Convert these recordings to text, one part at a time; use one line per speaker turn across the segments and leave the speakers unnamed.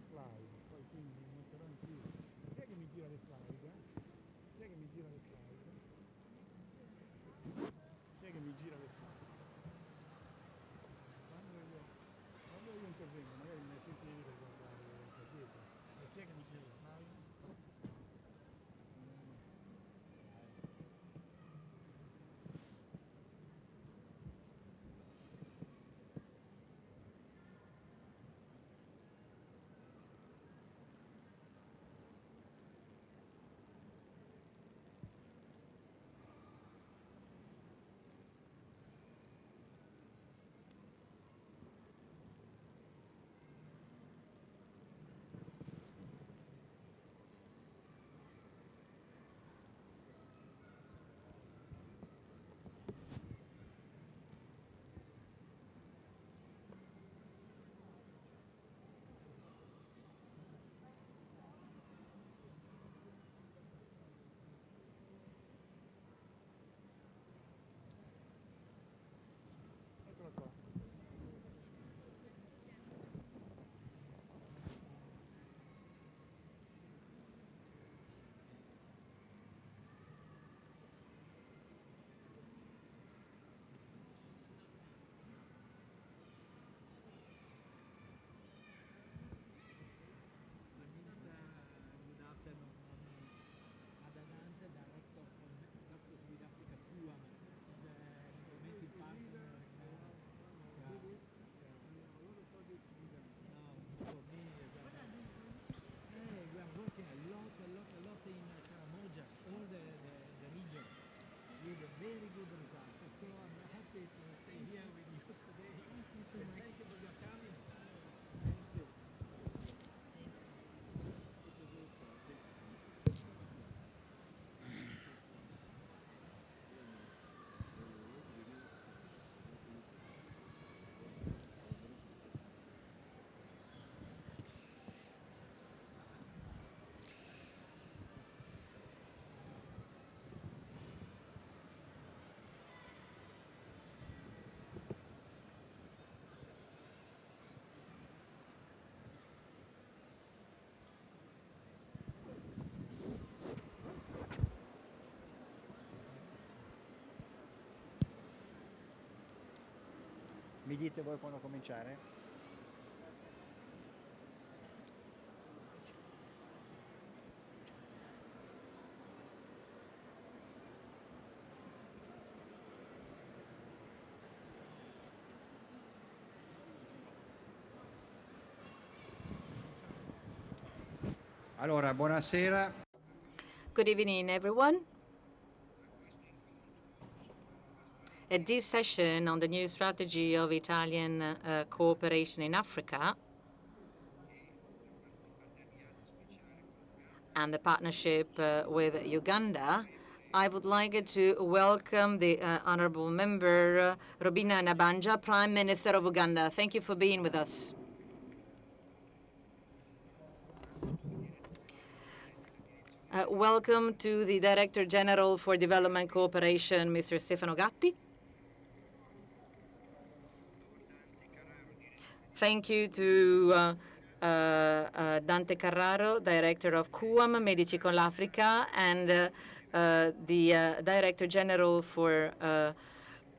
slide, poi quindi mi metterò in più. Chi è che mi gira le slide? Chi è che mi gira le slide? Chi è che mi gira le slide? Quando io intervengo, magari mi metto in piedi per guardare da dietro. E chi è che mi gira le slide? Eccola qua.
Minister, good afternoon. Dante, Director of Doctors with Africa CUAMM, the implementing partner. No, for me, we are working a lot in Karamoja, all the region, with very good results. So I'm happy to stay here with you today. Thank you for your coming. Thank you.
Mi dite voi quando cominciare? Allora, buonasera.
Good evening, everyone. At this session on the new strategy of Italian cooperation in Africa and the partnership with Uganda, I would like to welcome the Honorable Member Robinah Nabbanja, Prime Minister of Uganda. Thank you for being with us. Welcome to the Director General for Development Cooperation, Mr. Stefano Gatti. Thank you to Dante Carraro, Director of CUAMM, Medici con l'Africa, and the Director General for the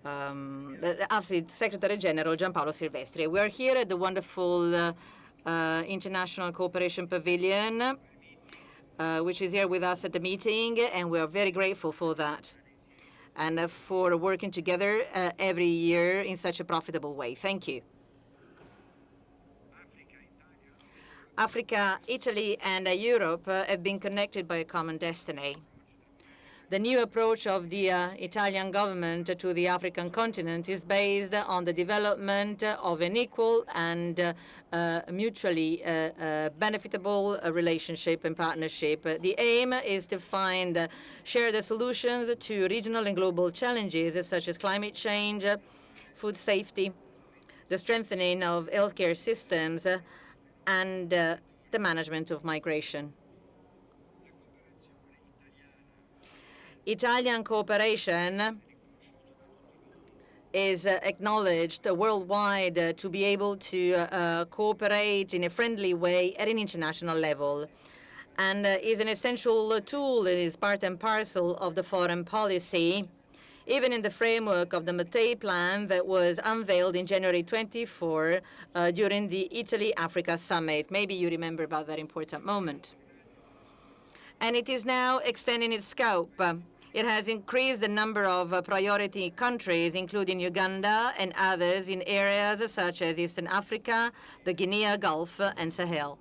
AVSI Secretary General, Giampaolo Silvestri. We are here at the wonderful International Cooperation Pavilion, which is here with us at the meeting, and we are very grateful for that and for working together every year in such a profitable way. Thank you. Africa, Italy, and Europe have been connected by a common destiny. The new approach of the Italian government to the African continent is based on the development of an equal and mutually benefitable relationship and partnership. The aim is to share the solutions to regional and global challenges such as climate change, food safety, the strengthening of healthcare systems, and the management of migration. Italian cooperation is acknowledged worldwide to be able to cooperate in a friendly way at an international level, and is an essential tool. It is part and parcel of the foreign policy, even in the framework of the Mattei Plan that was unveiled in January 24 during the Italy-Africa Summit. Maybe you remember about that important moment. And it is now extending its scope. It has increased the number of priority countries, including Uganda and others in areas such as Eastern Africa, the Guinea Gulf, and Sahel.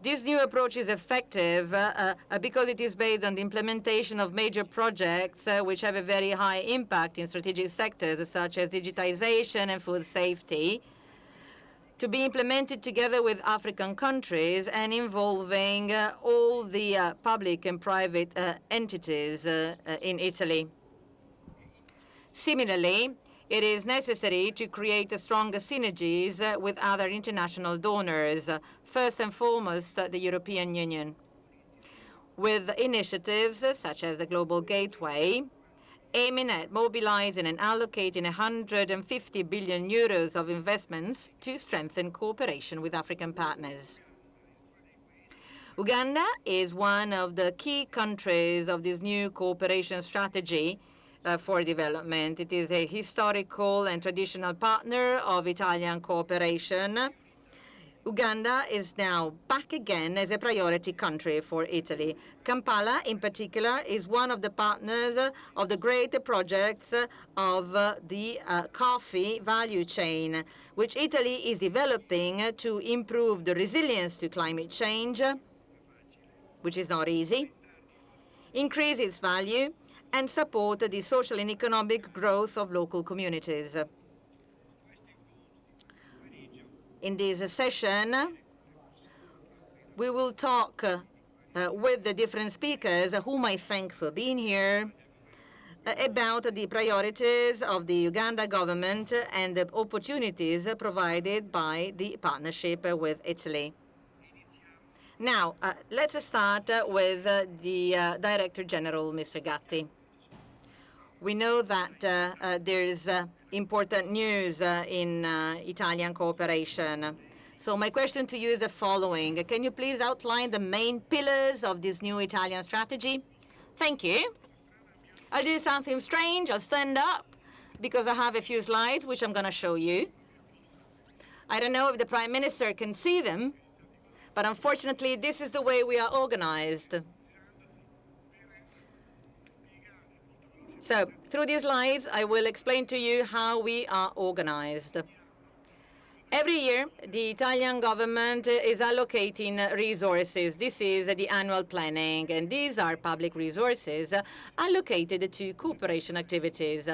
This new approach is effective because it is based on the implementation of major projects which have a very high impact in strategic sectors such as digitization and food safety, to be implemented together with African countries and involving all the public and private entities in Italy. Similarly, it is necessary to create stronger synergies with other international donors, first and foremost the European Union, with initiatives such as the Global Gateway, aiming at mobilizing and allocating 150 billion euros of investments to strengthen cooperation with African partners. Uganda is one of the key countries of this new cooperation strategy for development. It is a historical and traditional partner of Italian cooperation. Uganda is now back again as a priority country for Italy. Kampala, in particular, is one of the partners of the great projects of the coffee value chain, which Italy is developing to improve the resilience to climate change, which is not easy, increase its value, and support the social and economic growth of local communities. In this session, we will talk with the different speakers, whom I thank for being here, about the priorities of the Uganda government and the opportunities provided by the partnership with Italy. Now, let's start with the Director General, Mr. Gatti. We know that there's important news in Italian cooperation. So my question to you is the following. Can you please outline the main pillars of this new Italian strategy? Thank you. I'll do something strange. I'll stand up because I have a few slides which I'm going to show you. I don't know if the Prime Minister can see them, but unfortunately, this is the way we are organized. So through these slides, I will explain to you how we are organized. Every year, the Italian government is allocating resources. This is the annual planning, and these are public resources allocated to cooperation activities.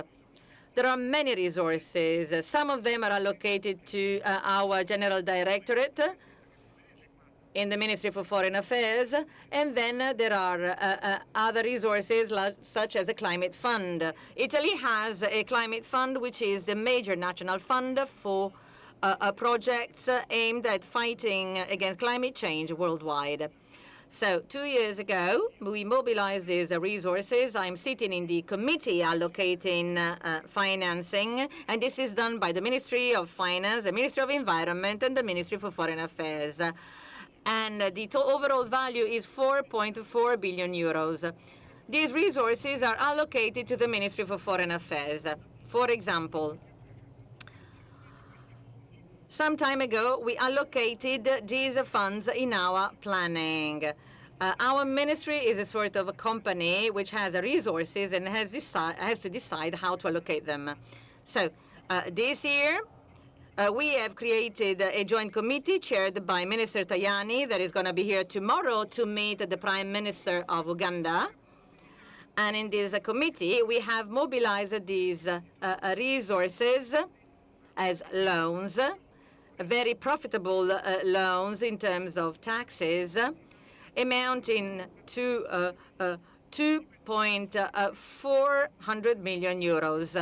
There are many resources. Some of them are allocated to our General Directorate in the Ministry for Foreign Affairs, and then there are other resources such as a climate fund. Italy has a climate fund, which is the major national fund for projects aimed at fighting against climate change worldwide. So 2 years ago, we mobilized these resources. I'm sitting in the committee allocating financing, and this is done by the Ministry of Finance, the Ministry of Environment, and the Ministry for Foreign Affairs. And the overall value is 4.4 billion euros. These resources are allocated to the Ministry for Foreign Affairs. For example, some time ago, we allocated these funds in our planning. Our ministry is a sort of a company which has resources and has to decide how to allocate them. So this year, we have created a joint committee chaired by Minister Tajani that is going to be here tomorrow to meet the Prime Minister of Uganda. And in this committee, we have mobilized these resources as loans, very profitable loans in terms of taxes, amounting to 2.4 million euros.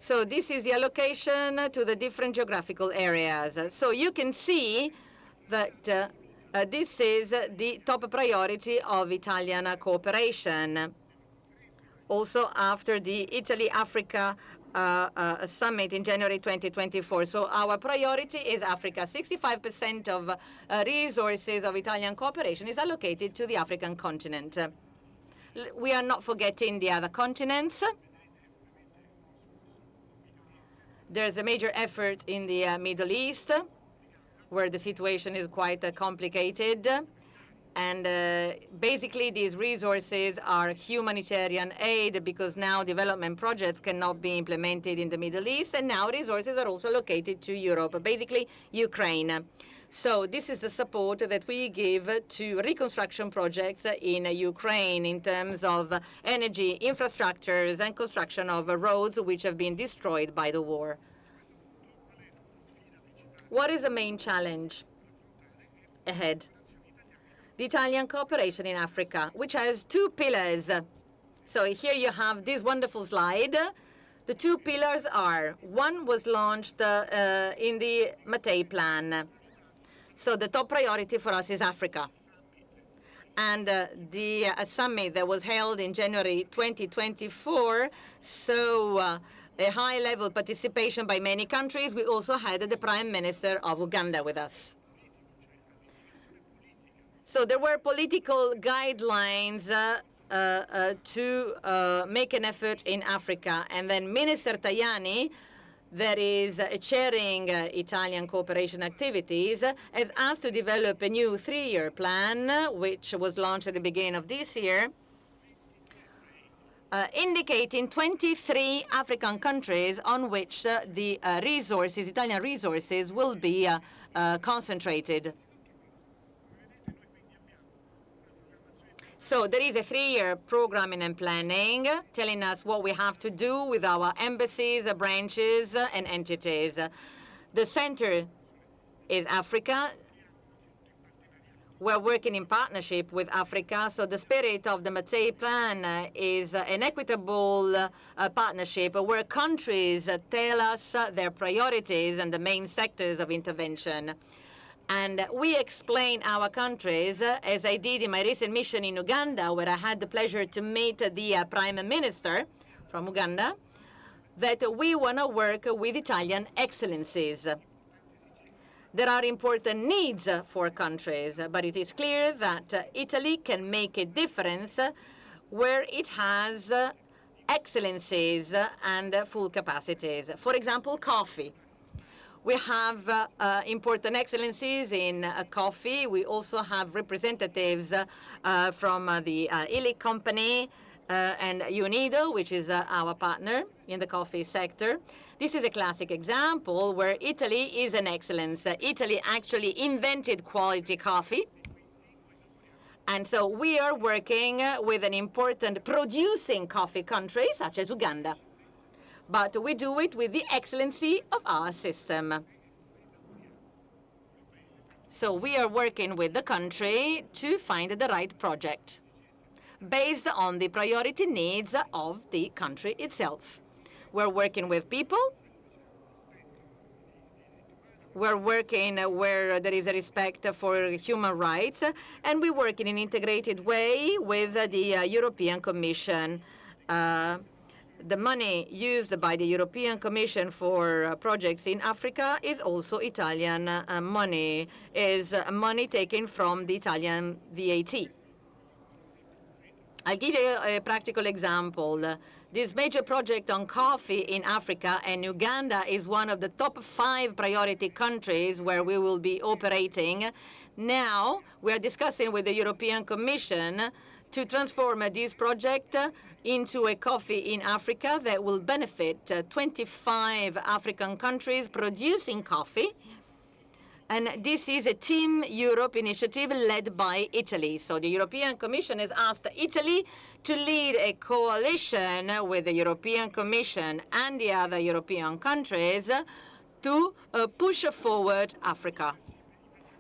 So this is the allocation to the different geographical areas. So you can see that this is the top priority of Italian cooperation. Also after the Italy-Africa summit in January 2024. So our priority is Africa. 65% of resources of Italian cooperation is allocated to the African continent. We are not forgetting the other continents. There's a major effort in the Middle East, where the situation is quite complicated. And basically, these resources are humanitarian aid, because now development projects cannot be implemented in the Middle East, and now resources are also located to Europe, basically Ukraine. So this is the support that we give to reconstruction projects in Ukraine in terms of energy, infrastructures, and construction of roads which have been destroyed by the war. What is the main challenge ahead? The Italian cooperation in Africa, which has two pillars. So here you have this wonderful slide. The two pillars are, one was launched in the Mattei Plan. So the top priority for us is Africa. And the summit that was held in January 2024, so a high-level participation by many countries. We also had the Prime Minister of Uganda with us. So there were political guidelines to make an effort in Africa. And then Minister Tajani, that is chairing Italian cooperation activities, has asked to develop a new 3-year plan, which was launched at the beginning of this year, indicating 23 African countries on which the resources, Italian resources, will be concentrated. So there is a 3-year programming and planning telling us what we have to do with our embassies, branches, and entities. The center is Africa. We're working in partnership with Africa. So the spirit of the Mattei Plan is an equitable partnership where countries tell us their priorities and the main sectors of intervention. And we explain our countries, as I did in my recent mission in Uganda, where I had the pleasure to meet the Prime Minister from Uganda, that we want to work with Italian excellencies. There are important needs for countries, but it is clear that Italy can make a difference where it has excellencies and full capacities. For example, coffee. We have important excellencies in coffee. We also have representatives from the Illy company and Unido, which is our partner in the coffee sector. This is a classic example where Italy is an excellence. Italy actually invented quality coffee. And so we are working with an important producing coffee country, such as Uganda. But we do it with the excellency of our system. So we are working with the country to find the right project based on the priority needs of the country itself. We're working with people. We're working where there is a respect for human rights, and we work in an integrated way with the European Commission. The money used by the European Commission for projects in Africa is also Italian money, is money taken from the Italian VAT. I'll give you a practical example. This major project on coffee in Africa, and Uganda is one of the top 5 priority countries where we will be operating. Now we are discussing with the European Commission to transform this project into a coffee in Africa that will benefit 25 African countries producing coffee. And this is a Team Europe initiative led by Italy. So the European Commission has asked Italy to lead a coalition with the European Commission and the other European countries to push forward Africa.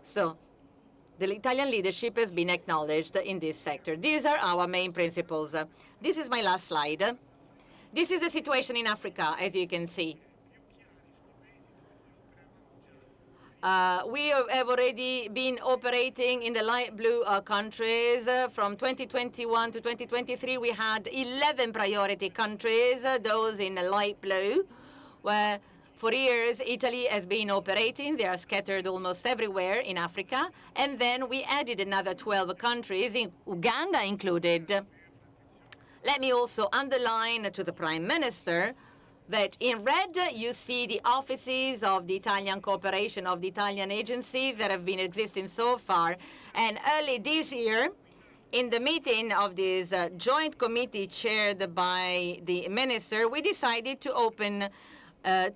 So the Italian leadership has been acknowledged in this sector. These are our main principles. This is my last slide. This is the situation in Africa, as you can see. We have already been operating in the light blue countries. From 2021 to 2023, we had 11 priority countries, those in light blue, where for years Italy has been operating. They are scattered almost everywhere in Africa. And then we added another 12 countries, Uganda included. Let me also underline to the Prime Minister that in red you see the offices of the Italian cooperation, of the Italian agency that have been existing so far. And early this year, in the meeting of this joint committee chaired by the minister, we decided to open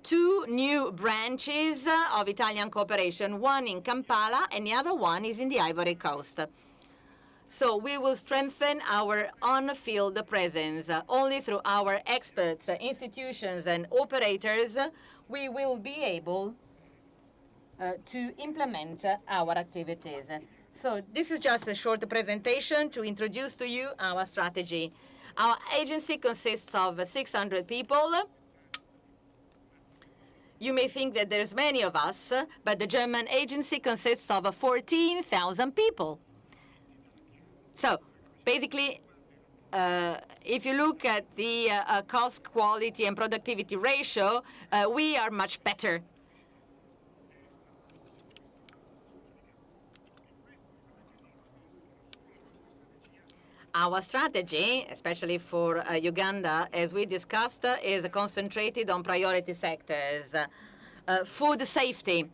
2 new branches of Italian cooperation, one in Kampala and the other one is in the Ivory Coast. So we will strengthen our on-field presence. Only through our experts, institutions, and operators, we will be able to implement our activities. So this is just a short presentation to introduce to you our strategy. Our agency consists of 600 people. You may think that there's many of us, but the German agency consists of 14,000 people. So basically, if you look at the cost, quality, and productivity ratio, we are much better. Our strategy, especially for Uganda, as we discussed, is concentrated on priority sectors. Food safety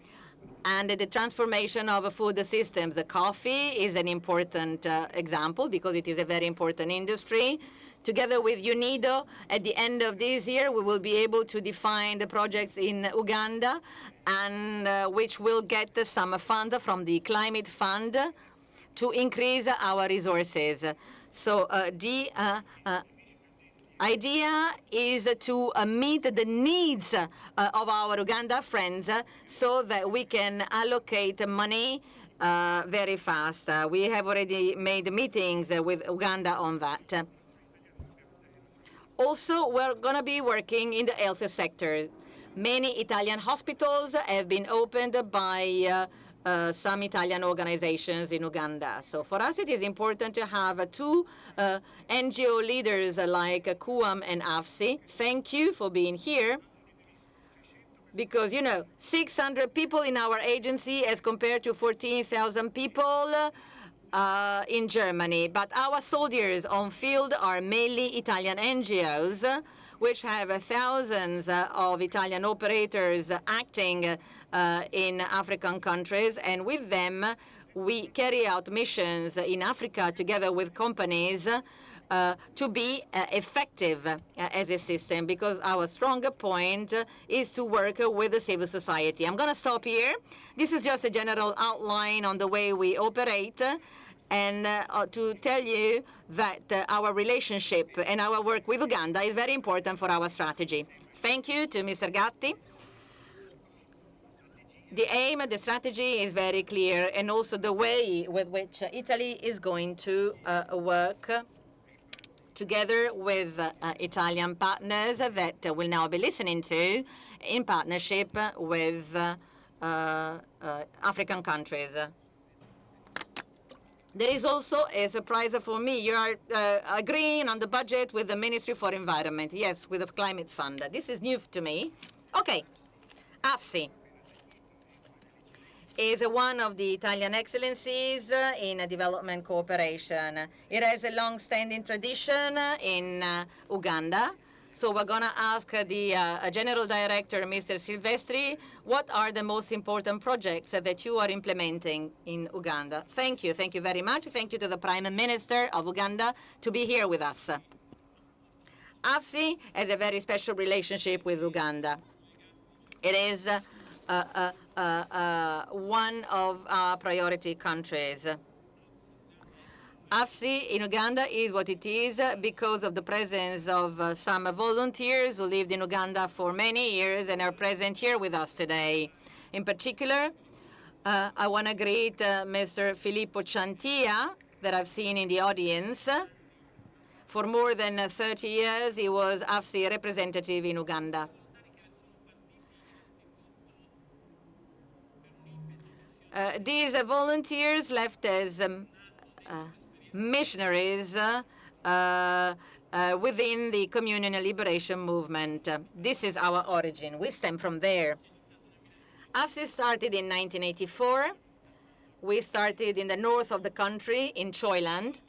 and the transformation of food systems. The coffee is an important example because it is a very important industry. Together with UNIDO, at the end of this year, we will be able to define the projects in Uganda, and which will get some funds from the Climate Fund to increase our resources. So the idea is to meet the needs of our Uganda friends so that we can allocate money very fast. We have already made meetings with Uganda on that. Also, we're going to be working in the health sector. Many Italian hospitals have been opened by some Italian organizations in Uganda. So for us, it is important to have 2 NGO leaders like CUAMM and AVSI. Thank you for being here. Because, you know, 600 people in our agency as compared to 14,000 people in Germany. But our soldiers on field are mainly Italian NGOs, which have thousands of Italian operators acting in African countries, and with them we carry out missions in Africa together with companies to be effective as a system, because our stronger point is to work with the civil society. I'm going to stop here. This is just a general outline on the way we operate, and to tell you that our relationship and our work with Uganda is very important for our strategy. Thank you to Mr. Gatti. The aim of the strategy is very clear, and also the way with which Italy is going to work together with Italian partners that we'll now be listening to in partnership with African countries. There is also a surprise for me. You are agreeing on the budget with the Ministry for Environment. Yes, with the Climate Fund. This is new to me. Okay, AVSI is one of the Italian excellencies in development cooperation. It has a long-standing tradition in Uganda. So we're going to ask the General Director, Mr. Silvestri, what are the most important projects that you are implementing in Uganda? Thank you. Thank you very much. Thank you to the Prime Minister of Uganda to be here with us. AVSI has a very special relationship with Uganda. It is one of our priority countries. AVSI in Uganda is what it is because of the presence of some volunteers who lived in Uganda for many years and are present here with us today. In particular, I want to greet Mr. Filippo Ciantia, that I've seen in the audience. For more than 30 years, he was AVSI representative in Uganda. These volunteers left as missionaries within the Communion and Liberation Movement. This is our origin. We stem from there. AVSI started in 1984. We started in the north of the country, in Choiland.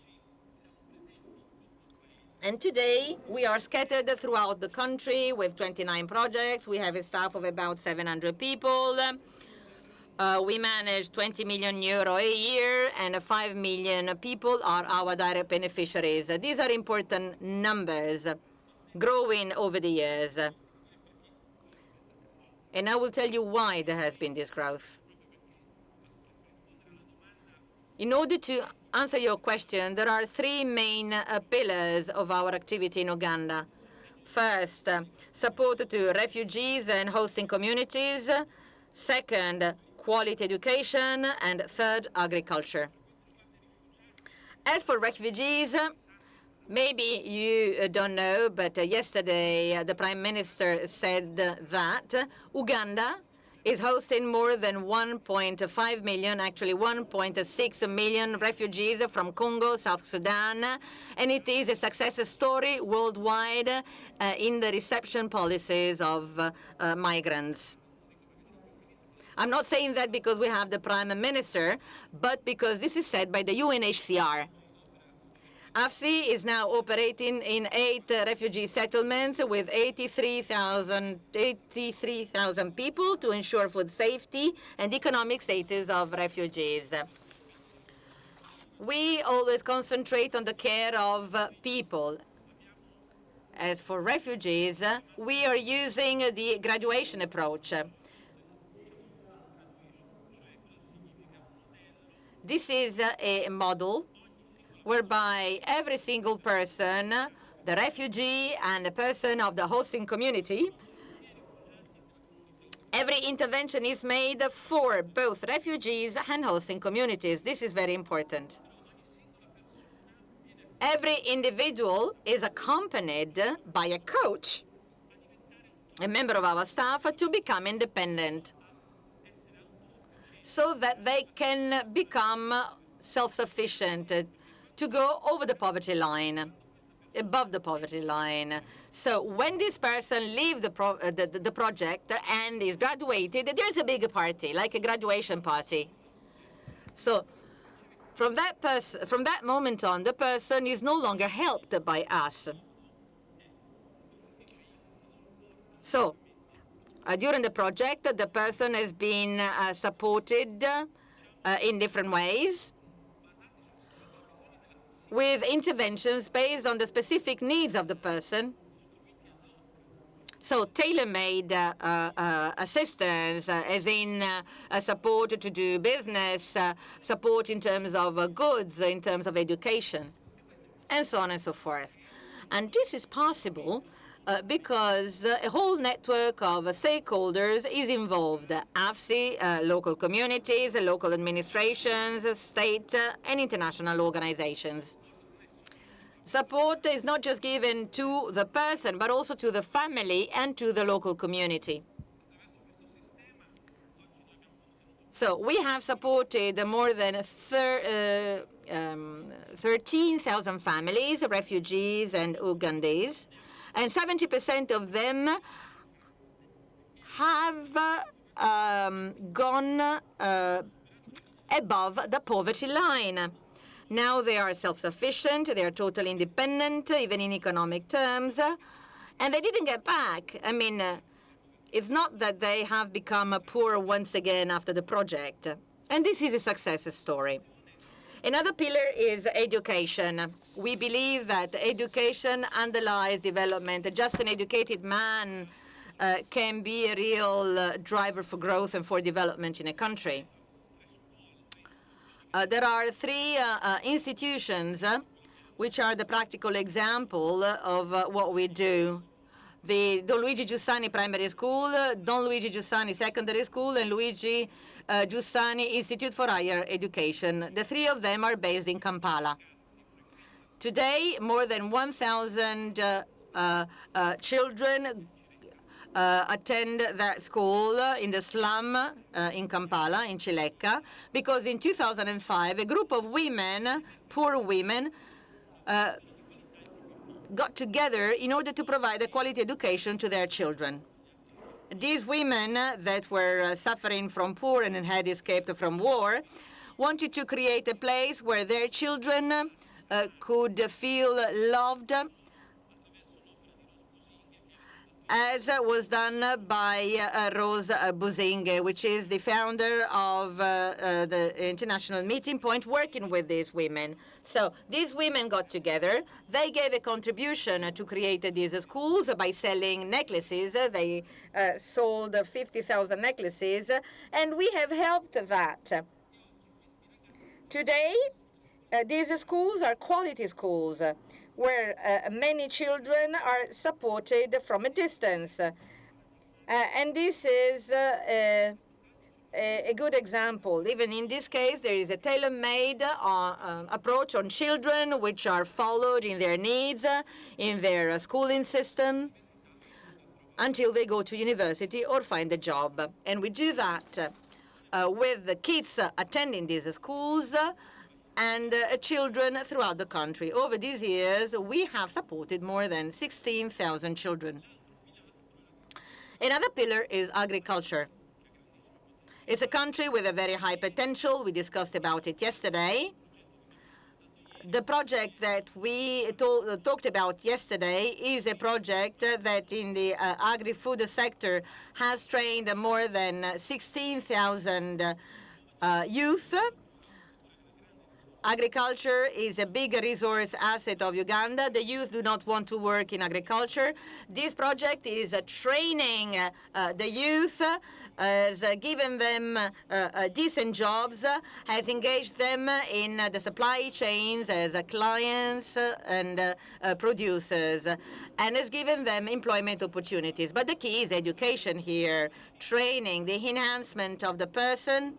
And today, we are scattered throughout the country with 29 projects. We have a staff of about 700 people. We manage 20 million euro a year, and 5 million people are our direct beneficiaries. These are important numbers, growing over the years. And I will tell you why there has been this growth. In order to answer your question, there are three main pillars of our activity in Uganda. First, support to refugees and hosting communities. Second, quality education. And third, agriculture. As for refugees, maybe you don't know, but yesterday the Prime Minister said that Uganda is hosting more than 1.5 million, actually 1.6 million refugees from Congo, South Sudan, and it is a success story worldwide in the reception policies of migrants. I'm not saying that because we have the Prime Minister, but because this is said by the UNHCR. AVSI is now operating in 8 refugee settlements with 83,000 people to ensure food safety and economic status of refugees. We always concentrate on the care of people. As for refugees, we are using the graduation approach. This is a model whereby every single person, the refugee and the person of the hosting community, every intervention is made for both refugees and hosting communities. This is very important. Every individual is accompanied by a coach, a member of our staff, to become independent, so that they can become self-sufficient, to go over the poverty line, above the poverty line. So when this person leaves the project and is graduated, there's a big party, like a graduation party. So from that moment on, the person is no longer helped by us. So during the project, the person has been supported in different ways, with interventions based on the specific needs of the person. So tailor-made assistance, as in support to do business, support in terms of goods, in terms of education, and so on and so forth. And this is possible because a whole network of stakeholders is involved: AVSI, local communities, local administrations, state and international organizations. Support is not just given to the person, but also to the family and to the local community. So we have supported more than 13,000 families, refugees and Ugandese, and 70% of them have gone above the poverty line. Now they are self-sufficient, they are totally independent, even in economic terms, and they didn't get back. I mean, it's not that they have become poor once again after the project. And this is a success story. Another pillar is education. We believe that education underlies development. Just an educated man can be a real driver for growth and for development in a country. There are 3 institutions which are the practical example of what we do: the Don Luigi Giussani Primary School, Don Luigi Giussani Secondary School, and Luigi Giussani Institute for Higher Education. The 3 of them are based in Kampala. Today, more than 1,000 children attend that school in the slum in Kampala, in Chileka, because in 2005, a group of women, poor women, got together in order to provide a quality education to their children. These women that were suffering from poor and had escaped from war wanted to create a place where their children could feel loved, as was done by Rose Buzinge, which is the founder of the International Meeting Point, working with these women. So these women got together. They gave a contribution to create these schools by selling necklaces. They sold 50,000 necklaces, and we have helped that. Today, these schools are quality schools, where many children are supported from a distance. And this is a good example. Even in this case, there is a tailor-made approach on children, which are followed in their needs, in their schooling system, until they go to university or find a job. And we do that with the kids attending these schools and children throughout the country. Over these years, we have supported more than 16,000 children. Another pillar is agriculture. It's a country with a very high potential. We discussed about it yesterday. The project that we talked about yesterday is a project that in the agri-food sector has trained more than 16,000 youth. Agriculture is a big resource asset of Uganda. The youth do not want to work in agriculture. This project is training the youth, has given them decent jobs, has engaged them in the supply chains as clients and producers, and has given them employment opportunities. But the key is education here, training, the enhancement of the person,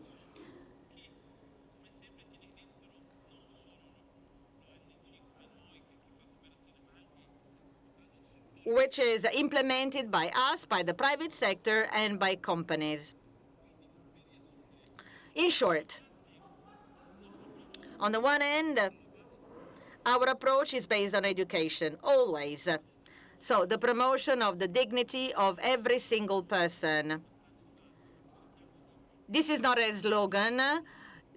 which is implemented by us, by the private sector, and by companies. In short, on the one end, our approach is based on education, always. So the promotion of the dignity of every single person. This is not a slogan.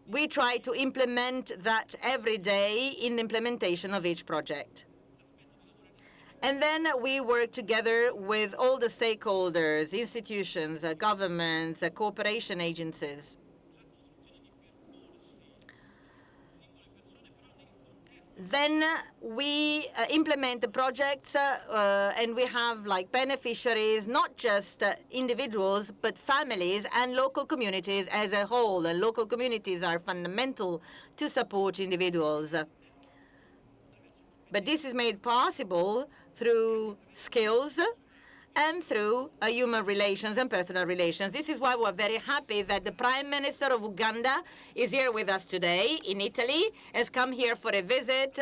We try to implement that every day in the implementation of each project. And then we work together with all the stakeholders, institutions, governments, cooperation agencies. Then we implement the projects and we have like beneficiaries, not just individuals, but families and local communities as a whole. And local communities are fundamental to support individuals. But this is made possible through skills and through human relations and personal relations. This is why we're very happy that the Prime Minister of Uganda is here with us today in Italy, has come here for a visit,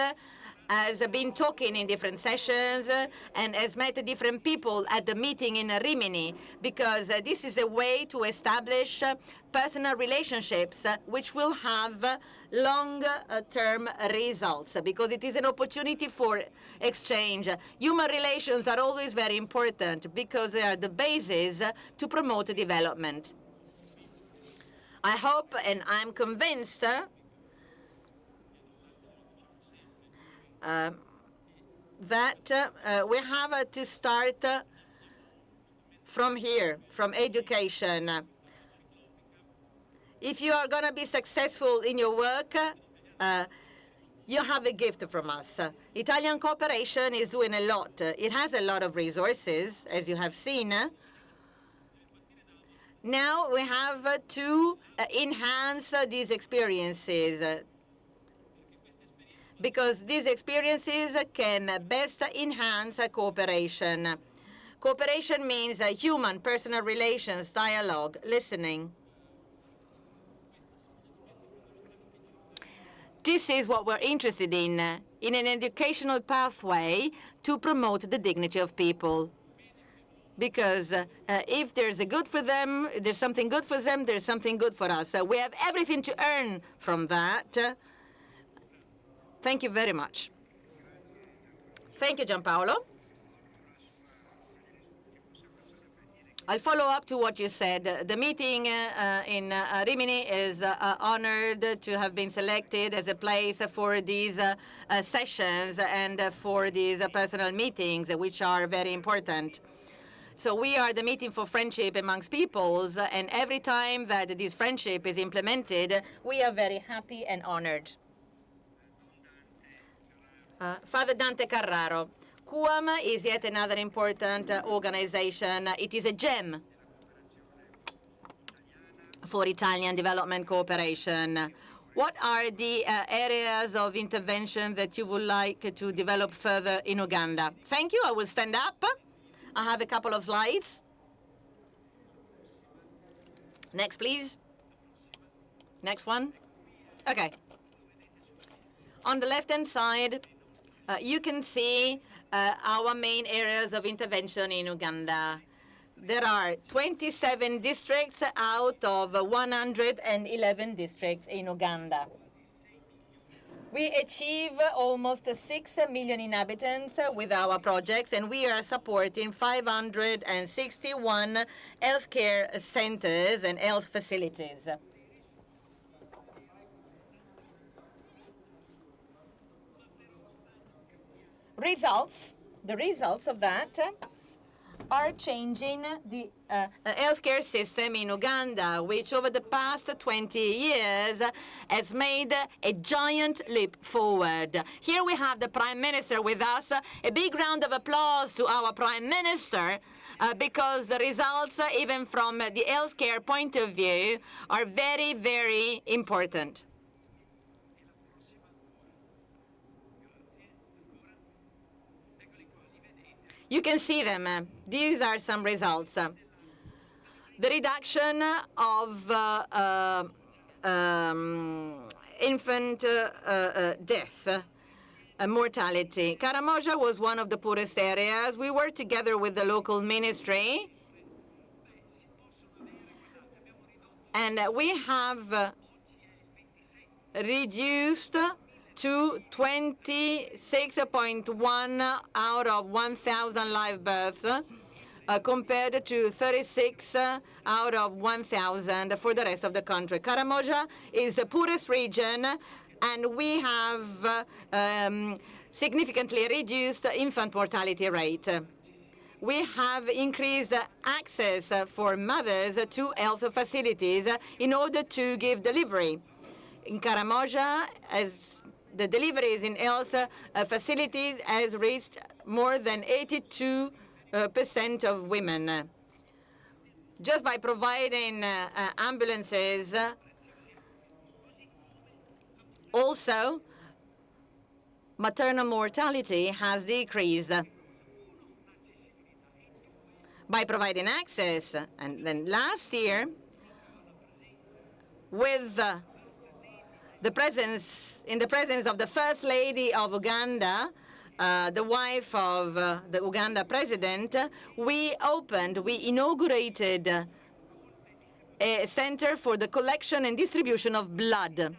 has been talking in different sessions, and has met different people at the meeting in Rimini, because this is a way to establish personal relationships which will have long-term results, because it is an opportunity for exchange. Human relations are always very important because they are the basis to promote development. I hope and I'm convinced that we have to start from here, from education. If you are going to be successful in your work, you have a gift from us. Italian cooperation is doing a lot. It has a lot of resources, as you have seen. Now we have to enhance these experiences, because these experiences can best enhance cooperation. Cooperation means human, personal relations, dialogue, listening. This is what we're interested in an educational pathway to promote the dignity of people. because if there's a good for them, there's something good for them, there's something good for us. We have everything to earn from that. Thank you very much. Thank you, Giampaolo. I'll follow up to what you said. The meeting in Rimini is honored to have been selected as a place for these sessions and for these personal meetings, which are very important. So we are the meeting for friendship amongst peoples, and every time that this friendship is implemented, we are very happy and honored. Father Dante Carraro. CUAMM is yet another important organization. It is a gem for Italian development cooperation. What are the areas of intervention that you would like to develop further in Uganda? Thank you. I will stand up. I have a couple of slides. Next, please. Next one. Okay. On the left-hand side, you can see our main areas of intervention in Uganda. There are 27 districts out of 111 districts in Uganda. We achieve almost 6 million inhabitants with our projects, and we are supporting 561 healthcare centers and health facilities. The results of that are changing the healthcare system in Uganda, which over the past 20 years has made a giant leap forward. Here we have the Prime Minister with us. A big round of applause to our Prime Minister, because the results, even from the healthcare point of view, are very, very important. You can see them. These are some results. The reduction of infant death, mortality. Karamoja was one of the poorest areas. We worked together with the local ministry, and we have reduced to 26.1 out of 1,000 live births, compared to 36 out of 1,000 for the rest of the country. Karamoja is the poorest region, and we have significantly reduced infant mortality rate. We have increased access for mothers to health facilities in order to give delivery. In Karamoja, as the deliveries in health facilities has reached more than 82% of women. Just by providing ambulances, also maternal mortality has decreased. By providing access, and then last year, with in the presence of the First Lady of Uganda, the wife of the Uganda president, we inaugurated a center for the collection and distribution of blood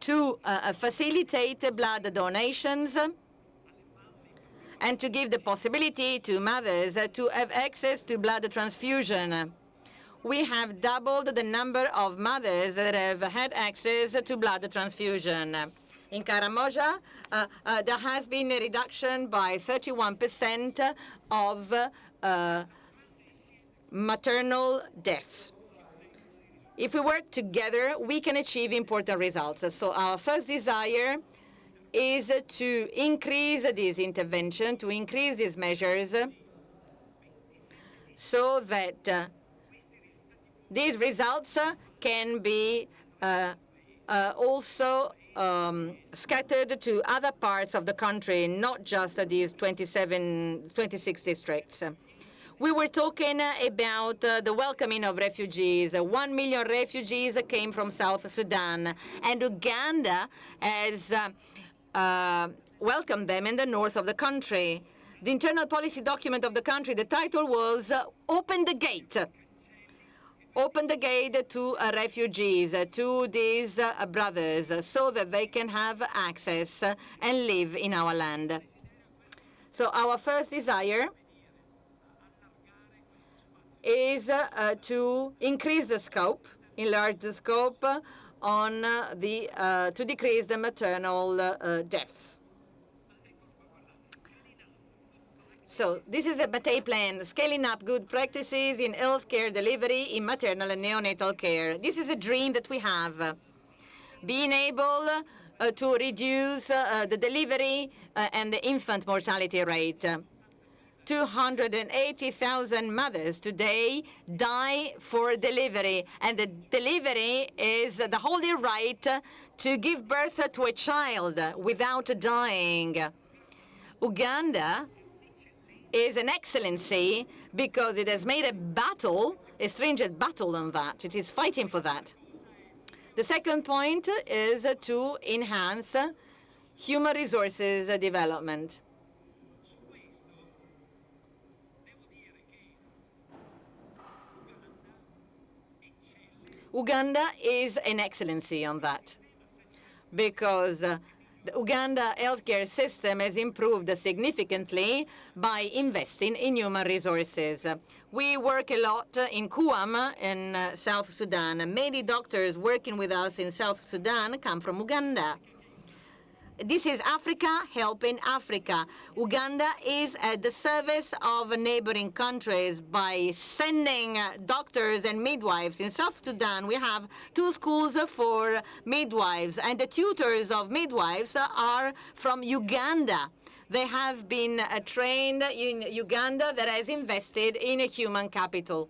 to facilitate blood donations and to give the possibility to mothers to have access to blood transfusion. We have doubled the number of mothers that have had access to blood transfusion. In Karamoja, there has been a reduction by 31% of maternal deaths. If we work together, we can achieve important results. So our first desire is to increase this intervention, to increase these measures, so that these results can be also scattered to other parts of the country, not just these 26 districts. We were talking about the welcoming of refugees. 1 million refugees came from South Sudan, and Uganda has welcomed them in the north of the country. the internal policy document of the country, the title was Open the Gate. Open the gate to refugees, to these brothers, so that they can have access and live in our land. So our first desire is to increase the scope, enlarge the scope on to decrease the maternal deaths. So this is the Bate plan, scaling up good practices in healthcare delivery in maternal and neonatal care. This is a dream that we have, being able to reduce the delivery and the infant mortality rate. 280,000 mothers today die for delivery, and the delivery is the holy right to give birth to a child without dying. Uganda is an excellency because it has made a battle, a stringent battle on that. It is fighting for that. The second point is to enhance human resources development. Uganda is an excellency on that because the Uganda healthcare system has improved significantly by investing in human resources. We work a lot in CUAMM in South Sudan. Many doctors working with us in South Sudan come from Uganda. This is Africa helping Africa. Uganda is at the service of neighboring countries by sending doctors and midwives. In South Sudan, we have 2 schools for midwives, and the tutors of midwives are from Uganda. They have been trained in Uganda that has invested in a human capital.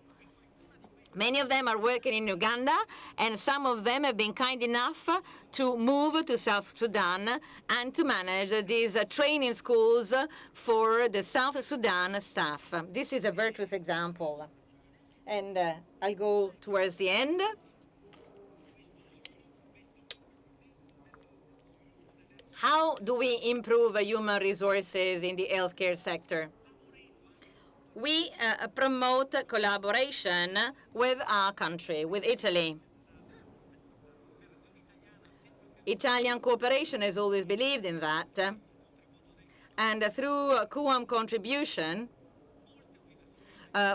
Many of them are working in Uganda, and some of them have been kind enough to move to South Sudan and to manage these training schools for the South Sudan staff. This is a virtuous example. And I'll go towards the end. How do we improve human resources in the healthcare sector? We promote collaboration with our country, with Italy. Italian cooperation has always believed in that. And through CUAMM contribution,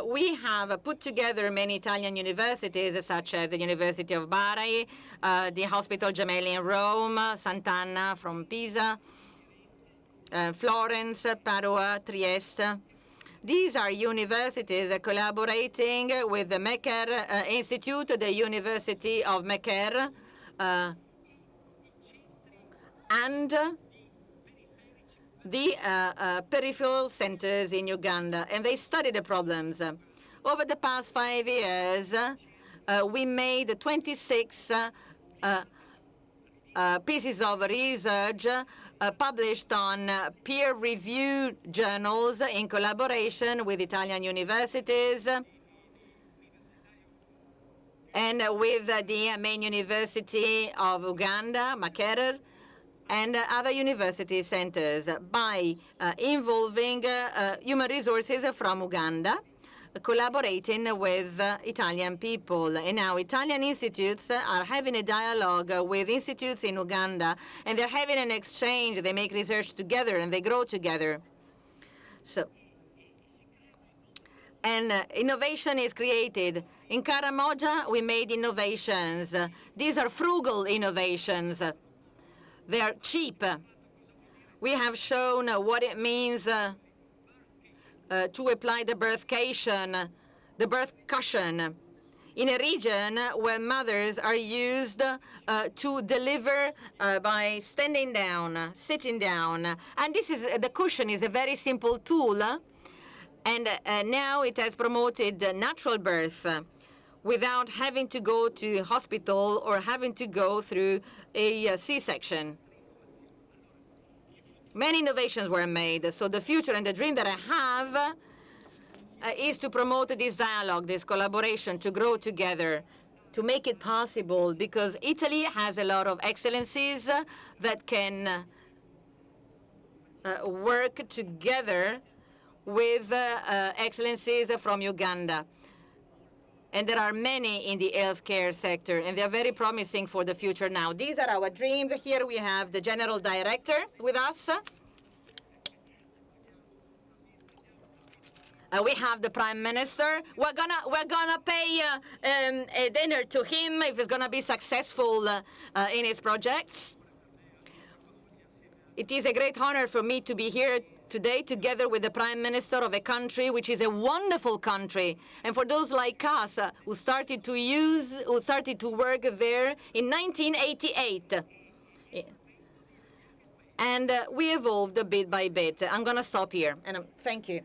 we have put together many Italian universities, such as the University of Bari, the Hospital Gemelli in Rome, Sant'Anna from Pisa, Florence, Padua, Trieste. These are universities collaborating with the Mecer Institute, the University of Mecer, and the peripheral centers in Uganda, and they study the problems. Over the past 5 years, we made 26 pieces of research published on peer-reviewed journals in collaboration with Italian universities and with the main university of Uganda, Makerere, and other university centers by involving human resources from Uganda, collaborating with Italian people. And now Italian institutes are having a dialogue with institutes in Uganda, and they're having an exchange. They make research together, and they grow together. So, and innovation is created. In Karamoja, we made innovations. These are frugal innovations. They are cheap. We have shown what it means to apply the birth cushion in a region where mothers are used to deliver by standing down, sitting down. And this is the cushion is a very simple tool, and now it has promoted natural birth without having to go to hospital or having to go through a C-section. Many innovations were made, so the future and the dream that I have is to promote this dialogue, this collaboration, to grow together, to make it possible, because Italy has a lot of excellencies that can work together with excellencies from Uganda. And there are many in the healthcare sector, and they are very promising for the future now. These are our dreams. Here we have the General Director with us. We have the Prime Minister. We're gonna pay a dinner to him if he's gonna be successful in his projects. It is a great honor for me to be here today together with the Prime Minister of a country which is a wonderful country. And for those like us who started to work there in 1988. And we evolved bit by bit. I'm gonna stop here, and thank you.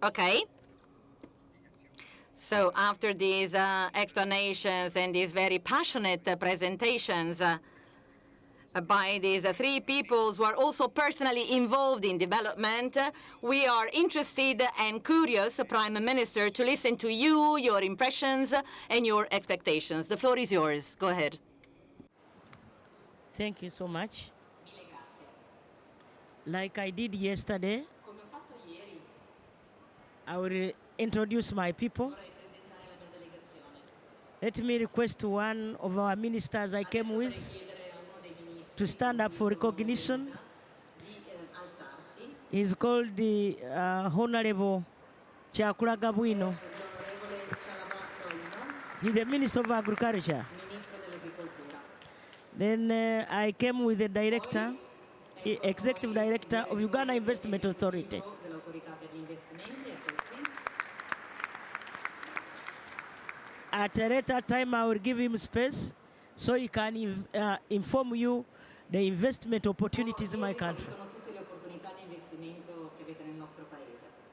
Okay. So after these explanations and these very passionate presentations by these three peoples who are also personally involved in development, we are interested and curious, Prime Minister, to listen to you, your impressions and your expectations. The floor is yours. Go ahead.
Thank you so much. Like I did yesterday, I will introduce my people. Let me request one of our ministers I came with to stand up for recognition. He's called the Honorable Chakulagabwino. He's the Minister of Agriculture. Then I came with the director, Executive Director of Uganda Investment Authority. At a later time, I will give him space so he can inform you the investment opportunities in my country.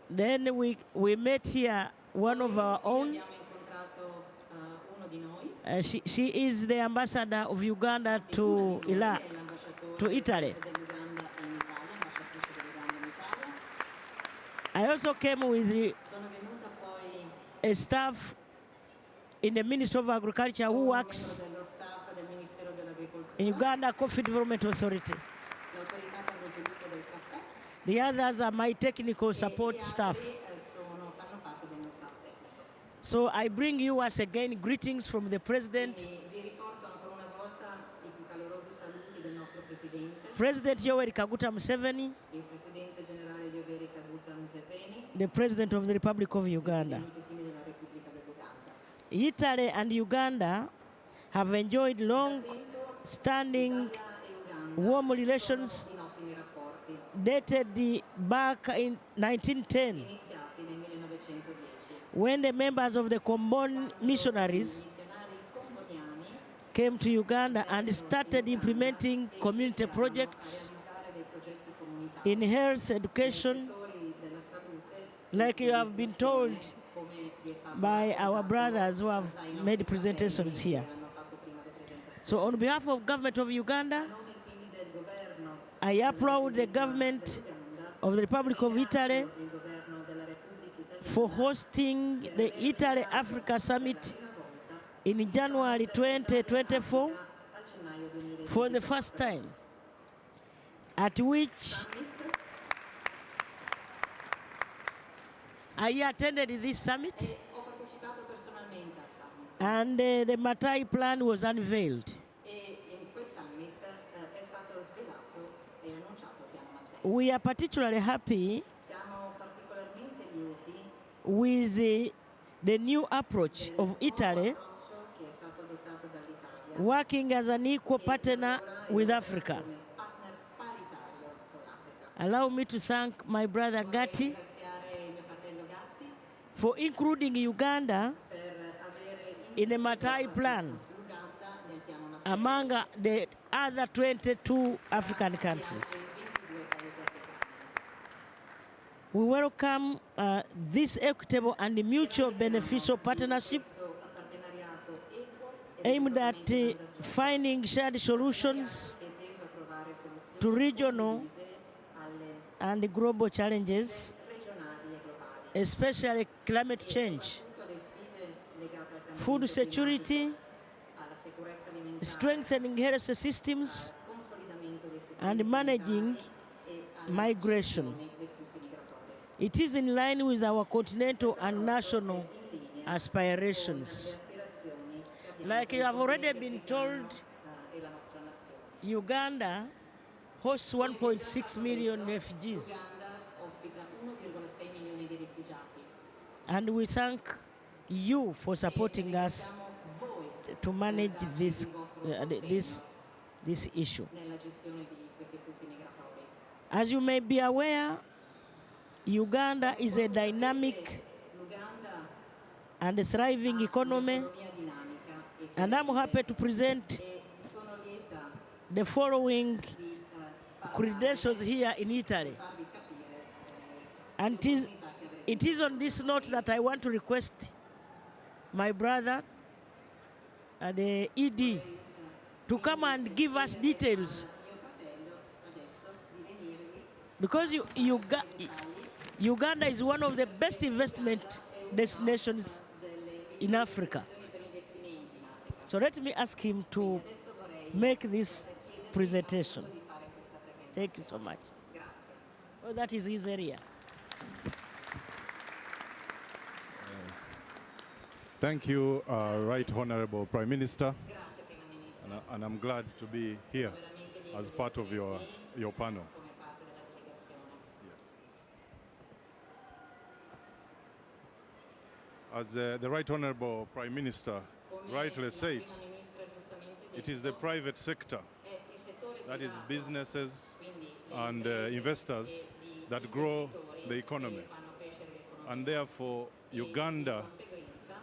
Then we met here one of our own. She is the ambassador of Uganda to Italy. I also came with a staff in the Ministry of Agriculture who works in Uganda Coffee Development Authority. The others are my technical support staff. So I bring you once again greetings from the President, President Yoweri Kaguta Museveni, the President of the Republic of Uganda. Italy and Uganda have enjoyed long-standing warm relations dated back in 1910, when the members of the Combon missionaries came to Uganda and started implementing community projects in health, education, like you have been told by our brothers who have made presentations here. So on behalf of government of Uganda, I applaud the government of the Republic of Italy for hosting the Italy-Africa Summit in January 2024 for the first time, at which I attended this summit, and the Matai plan was unveiled. We are particularly happy with the new approach of Italy, working as an equal partner with Africa. Allow me to thank my brother Gatti for including Uganda in the Matai plan among the other 22 African countries. We welcome this equitable and mutual beneficial partnership aimed at finding shared solutions to regional and global challenges, especially climate change. food security, strengthening health systems, and managing migration. It is in line with our continental and national aspirations. Like you have already been told, Uganda hosts 1.6 million refugees. And we thank you for supporting us to manage this issue. As you may be aware, Uganda is a dynamic and thriving economy, and I'm happy to present the following credentials here in Italy. And it is on this note that I want to request my brother, the ED, to come and give us details. Because Uganda is one of the best investment destinations in Africa. So let me ask him to make this presentation. Thank you so much. Oh, that is his area.
Thank you, Right Honorable Prime Minister, and I'm glad to be here as part of your panel. Yes. As the Right Honorable Prime Minister rightly said, it is the private sector, that is businesses and investors, that grow the economy. And therefore, Uganda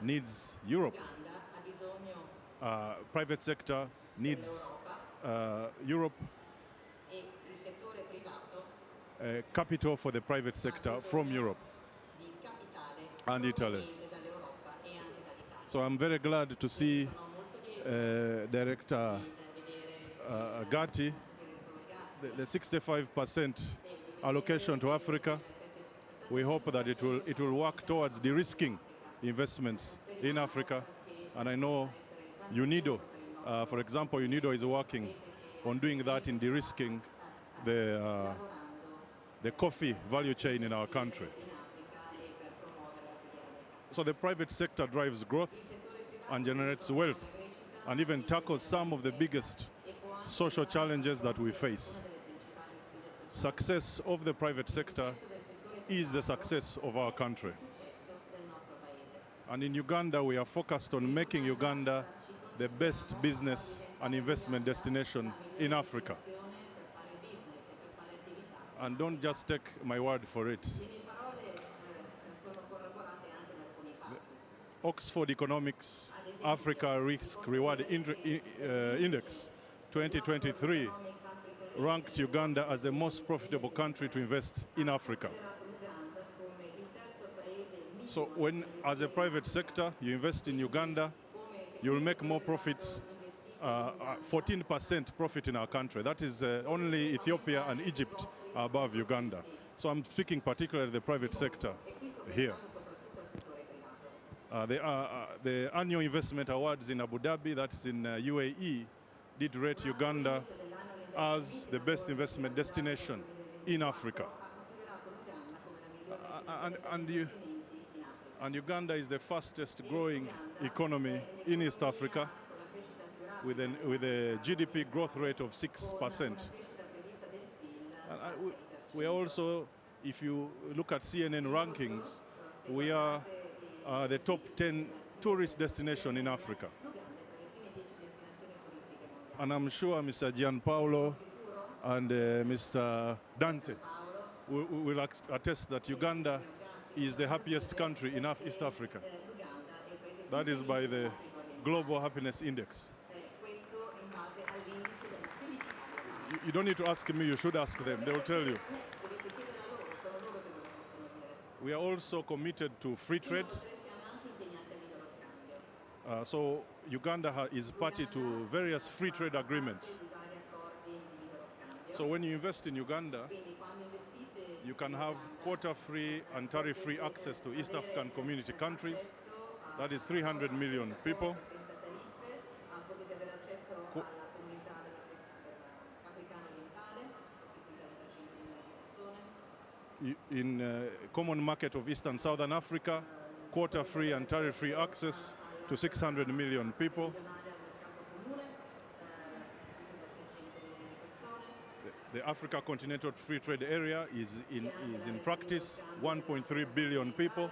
needs Europe. Private sector needs Europe. Capital for the private sector from Europe and Italy. So I'm very glad to see Director Gatti, the 65% allocation to Africa. We hope that it will work towards de-risking investments in Africa. And I know UNIDO, for example, UNIDO is working on doing that in de-risking the coffee value chain in our country. So the private sector drives growth and generates wealth and even tackles some of the biggest social challenges that we face. Success of the private sector is the success of our country. And in Uganda, we are focused on making Uganda the best business and investment destination in Africa. And don't just take my word for it. The Oxford Economics Africa Risk Reward Index 2023 ranked Uganda as the most profitable country to invest in Africa. So when, as a private sector, you invest in Uganda, you'll make more profits, 14% profit in our country. That is only Ethiopia and Egypt are above Uganda. So I'm speaking particularly the private sector here. The annual investment awards in Abu Dhabi, that is in UAE, did rate Uganda as the best investment destination in Africa. And Uganda is the fastest growing economy in East Africa with a GDP growth rate of 6%. We are also, if you look at CNN rankings, we are the top 10 tourist destination in Africa. And I'm sure Mr. Giampaolo and Mr. Dante will attest that Uganda is the happiest country in East Africa. That is by the Global Happiness Index. You don't need to ask me, you should ask them, they will tell you. We are also committed to free trade. So Uganda is party to various free trade agreements. So when you invest in Uganda, you can have quota-free and tariff-free access to East African community countries, That is 300 million people. In common market of East and Southern Africa, quota-free and tariff-free access to 600 million people. The Africa Continental Free Trade Area is in practice 1.3 billion people.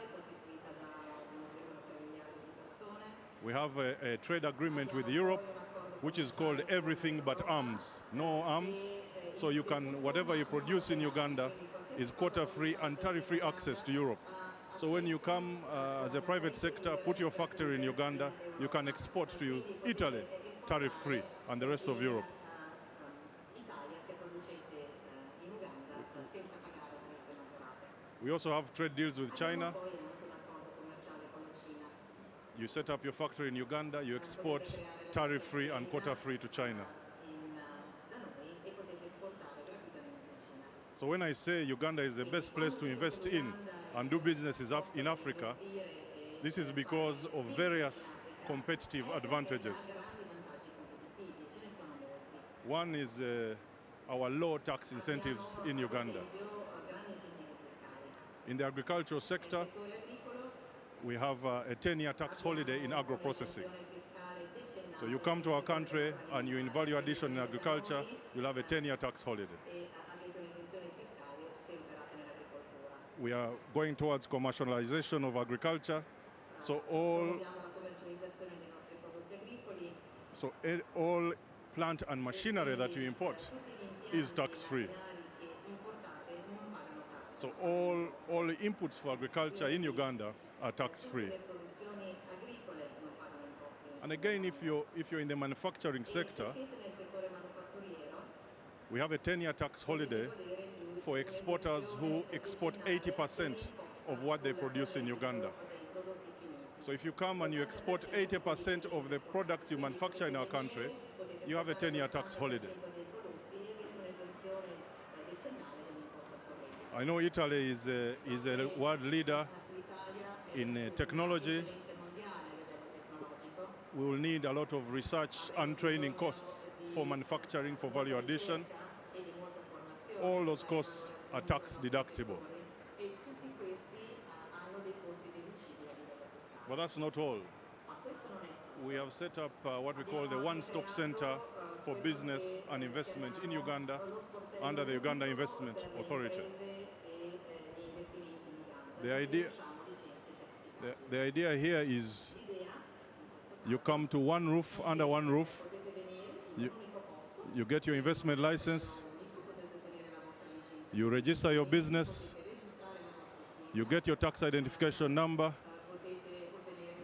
We have a trade agreement with Europe, which is called Everything But Arms. No arms, so you can, whatever you produce in Uganda is quota-free and tariff-free access to Europe. So when you come as a private sector, put your factory in Uganda, you can export to Italy tariff-free and the rest of Europe. We also have trade deals with China. You set up your factory in Uganda, you export tariff-free and quota-free to China. So when I say Uganda is the best place to invest in and do business in Africa, this is because of various competitive advantages. One is our low tax incentives in Uganda. In the agricultural sector, we have a 10-year tax holiday in agro-processing. So you come to our country and you in value addition in agriculture, you'll have a 10-year tax holiday. We are going towards commercialization of agriculture, so all plant and machinery that you import is tax-free. So all the inputs for agriculture in Uganda are tax-free. And again, if you're in the manufacturing sector, we have a 10-year tax holiday for exporters who export 80% of what they produce in Uganda. So if you come and you export 80% of the products you manufacture in our country, you have a 10-year tax holiday. I know Italy is a world leader in technology. We will need a lot of research and training costs for manufacturing, for value addition. All those costs are tax deductible. But that's not all. We have set up what we call the one-stop center for business and investment in Uganda under the Uganda Investment Authority. The idea here is you come to one roof, under one roof, you get your investment license, you register your business, you get your tax identification number.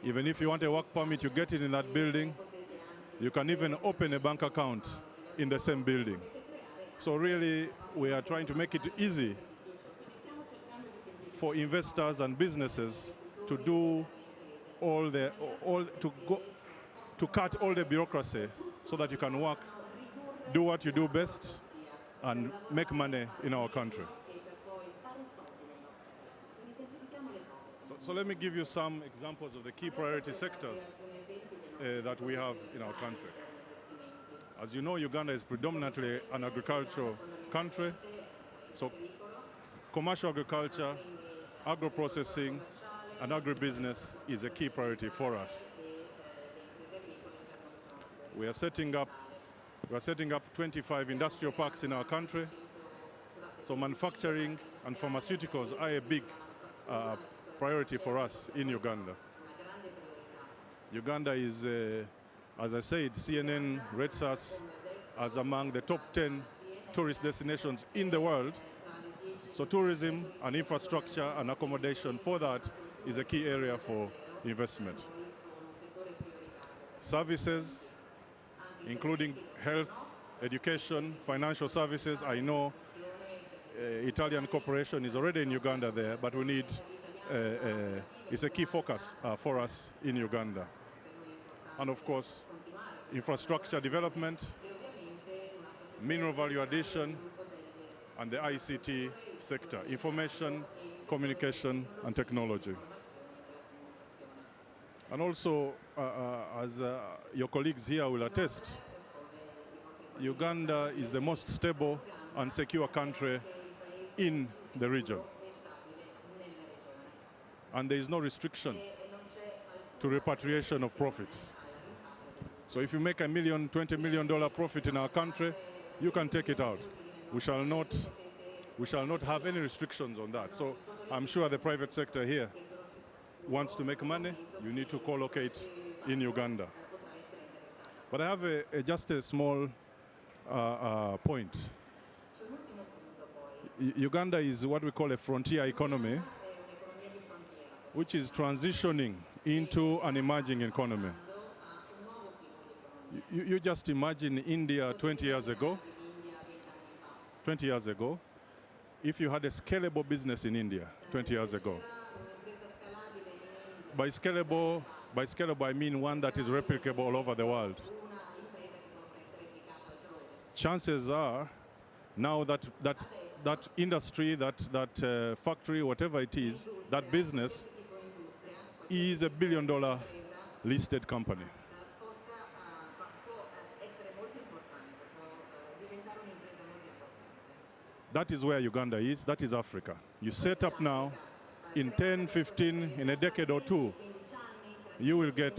Even if you want a work permit, you get it in that building. You can even open a bank account in the same building. So really, we are trying to make it easy for investors and businesses to do to cut all the bureaucracy so that you can work, do what you do best, and make money in our country. So let me give you some examples of the key priority sectors that we have in our country. As you know, Uganda is predominantly an agricultural country. So commercial agriculture, agro-processing, and agribusiness is a key priority for us. We are setting up 25 industrial parks in our country. So manufacturing and pharmaceuticals are a big priority for us in Uganda. Uganda is, as I said, CNN rates us as among the top 10 tourist destinations in the world. So tourism and infrastructure and accommodation for that is a key area for investment. Services, including health, education, financial services. I know Italian corporation is already in Uganda there, but we need, it's a key focus for us in Uganda. And of course, infrastructure development, mineral value addition, and the ICT sector, information, communication, and technology. And also, as your colleagues here will attest, Uganda is the most stable and secure country in the region. And there is no restriction to repatriation of profits. So if you make $1 million, $20 million profit in our country, you can take it out. We shall not have any restrictions on that. So I'm sure the private sector here wants to make money, you need to co-locate in Uganda. But I have just a small point. Uganda is what we call a frontier economy, which is transitioning into an emerging economy. You just imagine India 20 years ago, if you had a scalable business in India 20 years ago. By scalable I mean one that is replicable all over the world. Chances are now that industry, that factory, whatever it is, that business is $1 billion listed company. That is where Uganda is, that is Africa. You set up now, in 10, 15, in a decade or two, you will get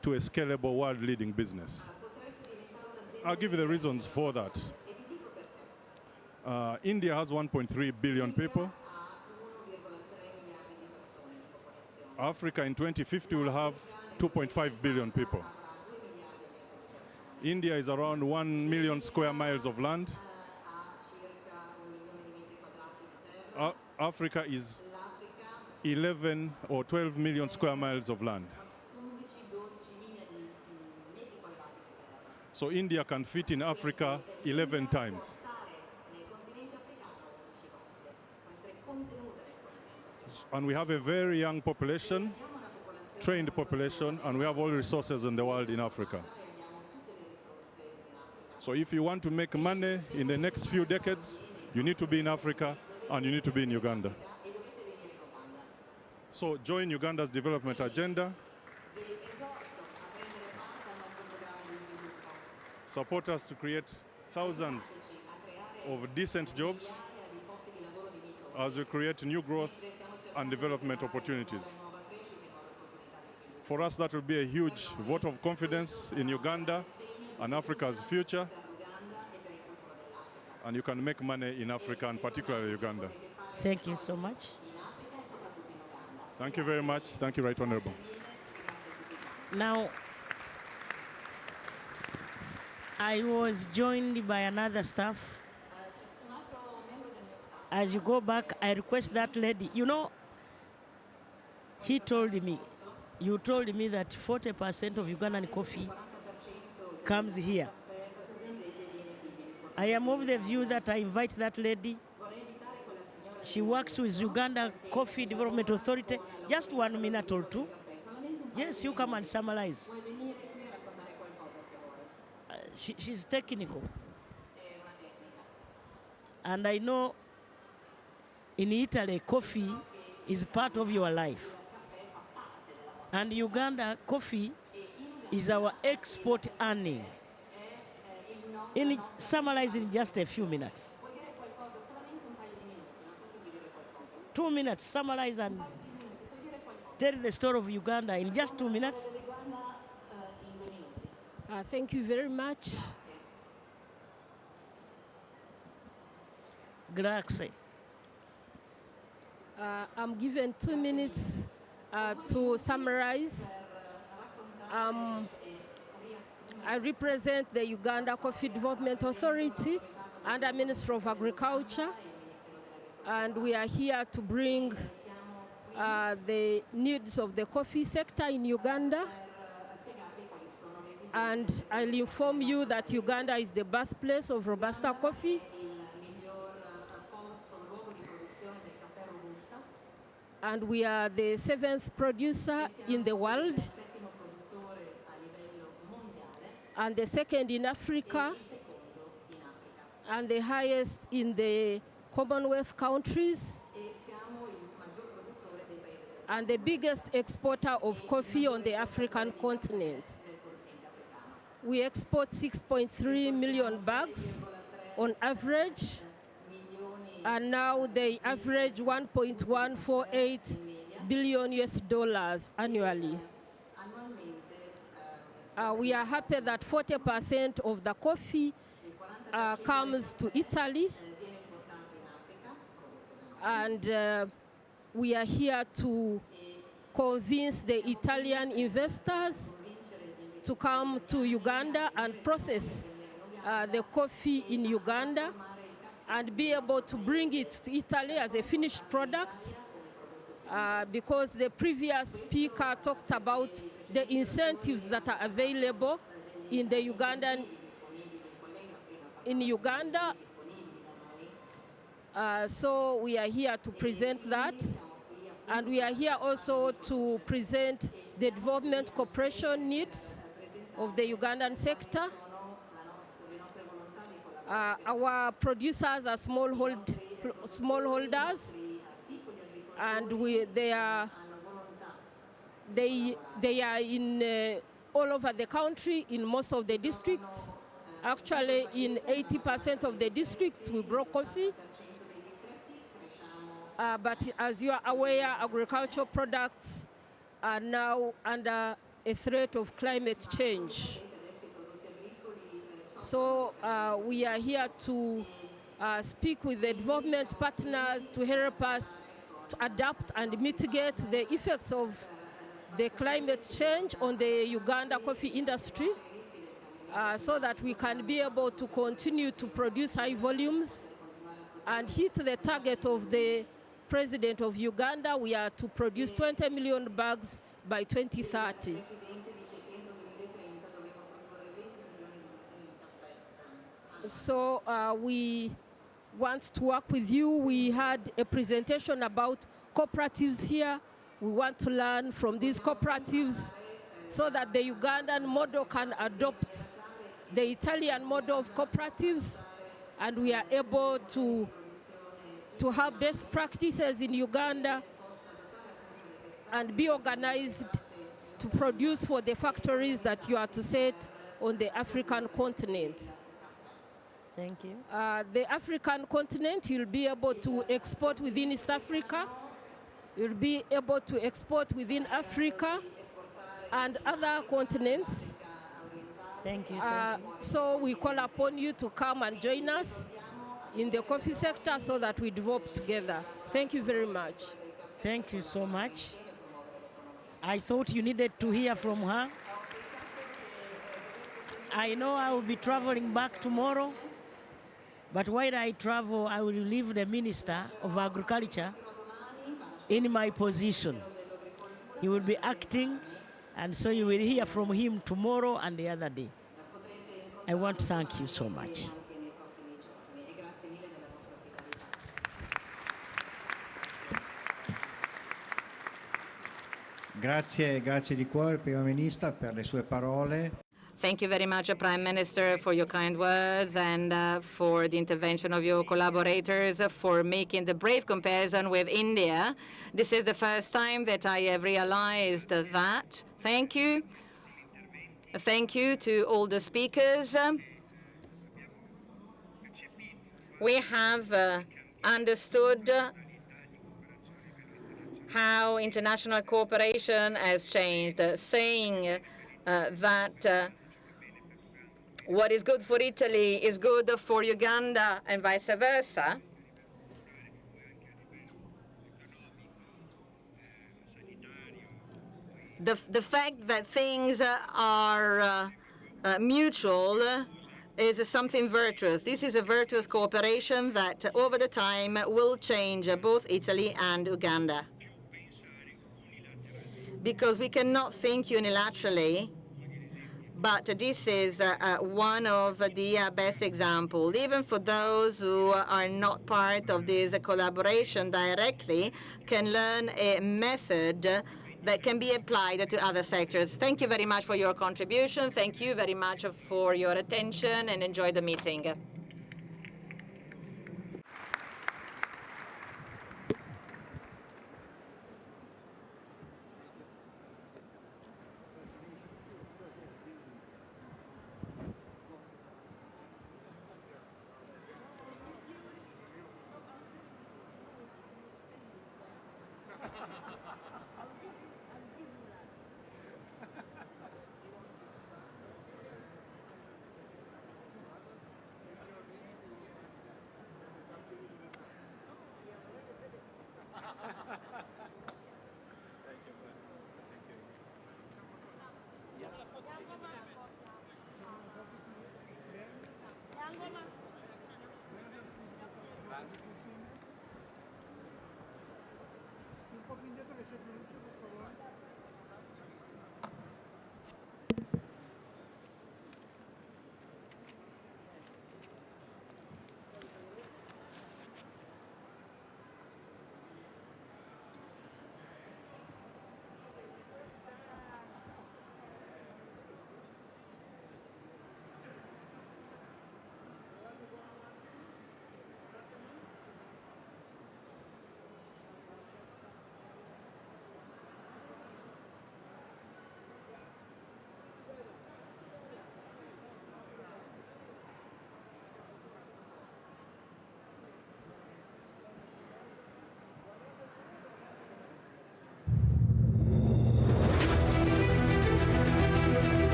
to a scalable world-leading business. I'll give you the reasons for that. India has 1.3 billion people. Africa in 2050 will have 2.5 billion people. India is around 1 million square miles of land. Africa is 11 or 12 million square miles of land. So India can fit in Africa 11 times. And we have a very young population, trained population, and we have all resources in the world in Africa. So if you want to make money in the next few decades, you need to be in Africa and you need to be in Uganda. So join Uganda's development agenda. Support us to create thousands of decent jobs as we create new growth and development opportunities. For us, that will be a huge vote of confidence in Uganda and Africa's future. And you can make money in Africa and particularly Uganda.
Thank you so much.
Thank you very much. Thank you, Right Honorable.
Now, I was joined by another staff. As you go back, I request that lady. You know, he told me, you told me that 40% of Ugandan coffee comes here. I am of the view that I invite that lady. She works with Uganda Coffee Development Authority. Just 1 minute or two. Yes, you come and summarize. She's technical. And I know in Italy, coffee is part of your life. And Uganda coffee is our export earning. Summarize in just a few minutes. 2 minutes, summarize and tell the story of Uganda in just 2 minutes.
Thank you very much.
Grazie.
I'm given 2 minutes to summarize. I represent the Uganda Coffee Development Authority under Ministry of Agriculture, and we are here to bring the needs of the coffee sector in Uganda. And I'll inform you that Uganda is the birthplace of Robusta coffee. And we are the 7th producer in the world, and the 2nd in Africa, and the highest in the Commonwealth countries. and the biggest exporter of coffee on the African continent. We export 6.3 million bags on average, and now they average 1.148 billion US dollars annually. We are happy that 40% of the coffee comes to Italy, and we are here to convince the Italian investors to come to Uganda and process the coffee in Uganda and be able to bring it to Italy as a finished product, because the previous speaker talked about the incentives that are available in the Uganda. So we are here to present that, and we are here also to present the development cooperation needs of the Ugandan sector. Our producers are smallholders, and they are in all over the country in most of the districts. Actually, in 80% of the districts, we grow coffee. But as you are aware, agricultural products are now under a threat of climate change. So we are here to speak with the development partners to help us to adapt and mitigate the effects of the climate change on the Uganda coffee industry, so that we can be able to continue to produce high volumes and hit the target of the President of Uganda. We are to produce 20 million bags by 2030. So we want to work with you. We had a presentation about cooperatives here. We want to learn from these cooperatives so that the Ugandan model can adopt the Italian model of cooperatives, and we are able to have best practices in Uganda and be organized to produce for the factories that you are to set on the African continent.
Thank you.
The African continent, you'll be able to export within East Africa. You'll be able to export within Africa and other continents.
Thank you.
So we call upon you to come and join us in the coffee sector so that we develop together. Thank you very much.
Thank you so much. I thought you needed to hear from her. I know I will be traveling back tomorrow, but while I travel, I will leave the Minister of Agriculture in my position. He will be acting, and so you will hear from him tomorrow and the other day. I want to thank you so much.
Grazie di cuore, Primo Ministro, per le sue parole.
Thank you very much, Prime Minister, for your kind words and for the intervention of your collaborators, for making the brave comparison with India. This is the first time that I have realized that. Thank you. Thank you to all the speakers. We have understood how international cooperation has changed, saying that what is good for Italy is good for Uganda and vice versa. The fact that things are mutual is something virtuous. This is a virtuous cooperation that over the time will change both Italy and Uganda. Because we cannot think unilaterally, but this is one of the best examples. Even for those who are not part of this collaboration directly, can learn a method that can be applied to other sectors. Thank you very much for your contribution. Thank you very much for your attention, and enjoy the meeting.
Un po' più indietro che c'è più